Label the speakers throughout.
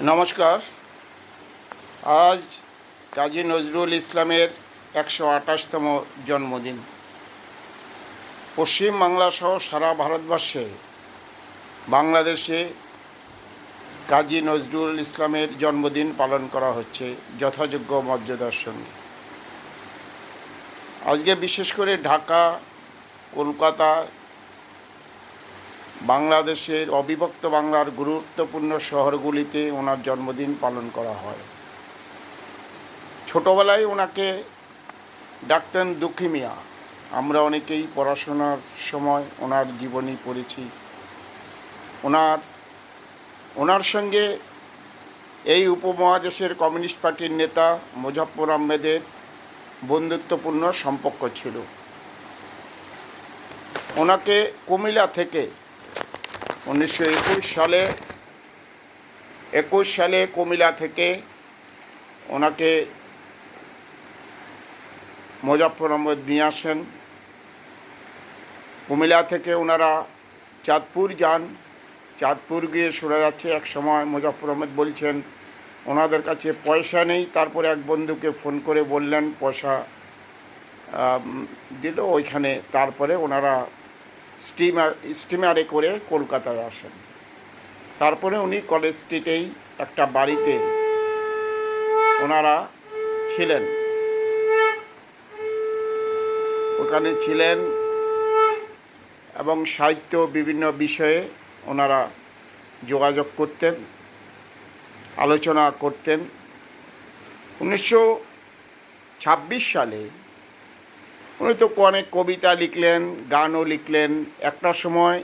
Speaker 1: নমস্কার। আজ কাজী নজরুল ইসলামের ১২৮তম জন্মদিন। পশ্চিমবাংলা সহ সারা ভারতবর্ষে, বাংলাদেশে কাজী নজরুল ইসলামের জন্মদিন পালন করা হচ্ছে যথাযোগ্য মর্যাদার সঙ্গে। আজকে বিশেষ করে ঢাকা, কলকাতা, বাংলাদেশের অবিভক্ত বাংলার গুরুত্বপূর্ণ শহরগুলিতে ওনার জন্মদিন পালন করা হয়। ছোটোবেলায় ওনাকে ডাকতেন দুঃখী মিয়া। আমরা অনেকেই পড়াশোনার সময় ওনার জীবনী পড়েছি। ওনার সঙ্গে এই উপমহাদেশের কমিউনিস্ট পার্টির নেতা মোজাফফর আহমেদের বন্ধুত্বপূর্ণ সম্পর্ক ছিল। ওনাকে কুমিল্লা থেকে 1921 সালে কুমিল্লা থেকে ওনাকে মোজাফফর আহমেদ নিয়ে আসেন। কুমিল্লা থেকে ওনারা চাঁদপুর যান। চাঁদপুর গিয়ে শোনা যাচ্ছে এক সময় মোজাফফর আহমেদ বলছেন ওনাদের কাছে পয়সা নেই। তারপরে এক বন্ধুকে ফোন করে বললেন পয়সা দিল ওইখানে। তারপরে ওনারা স্টিমারে করে কলকাতায় আসেন। তারপরে উনি কলেজ স্ট্রিটেই একটা বাড়িতে ওনারা ছিলেন, ওখানে ছিলেন এবং সাহিত্য বিভিন্ন বিষয়ে ওনারা যোগাযোগ করতেন, আলোচনা করতেন। 1926 সালে উনি তো অনেক কবিতা লিখলেন, গানও লিখলেন। একটা সময়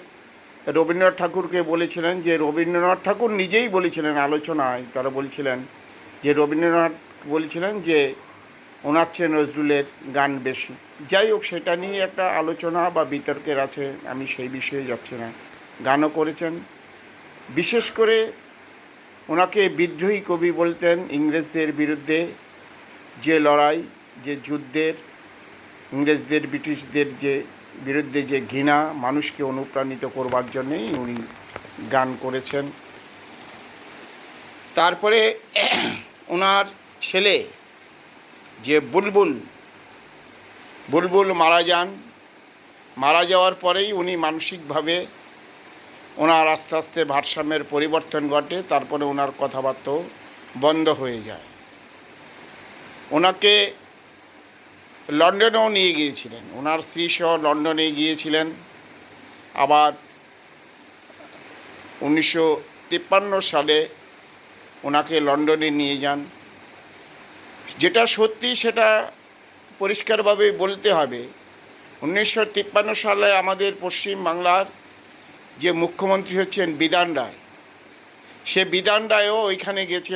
Speaker 1: রবীন্দ্রনাথ ঠাকুরকে বলেছিলেন যে, রবীন্দ্রনাথ ঠাকুর নিজেই বলেছিলেন আলোচনায়, তারা বলছিলেন যে রবীন্দ্রনাথ বলেছিলেন যে ওনার চেয়ে নজরুলের গান বেশি। যাই হোক, সেটা নিয়ে একটা আলোচনা বা বিতর্কের আছে, আমি সেই বিষয়ে যাচ্ছি না। গানও করেছেন। বিশেষ করে ওনাকে বিদ্রোহী কবি বলতেন। ইংরেজদের বিরুদ্ধে যে লড়াই, যে যুদ্ধের, ইংরেজদের ব্রিটিশদের যে বিরুদ্ধে যে ঘৃণা, মানুষকে অনুপ্রাণিত করবার জন্যেই উনি গান করেছেন। তারপরে ওনার ছেলে যে বুলবুল মারা যান। মারা যাওয়ার পরেই উনি মানসিকভাবে ওনার আস্তে আস্তে ভারসাম্যের পরিবর্তন ঘটে। তারপরে ওনার কথাবার্তাও বন্ধ হয়ে যায়। ওনাকে লন্ডনেও নিয়ে গিয়েছিলেন, ওনার স্ত্রীসহ লন্ডনে গিয়েছিলেন। আবার 1953 সালে ওনাকে লন্ডনে নিয়ে যান। যেটা সত্যি সেটা পরিষ্কারভাবে বলতে হবে। 1953 সালে আমাদের পশ্চিম বাংলার যে মুখ্যমন্ত্রী হচ্ছেন বিধান রায়, সে বিধান রায়ও ওইখানে গিয়েছিলেন।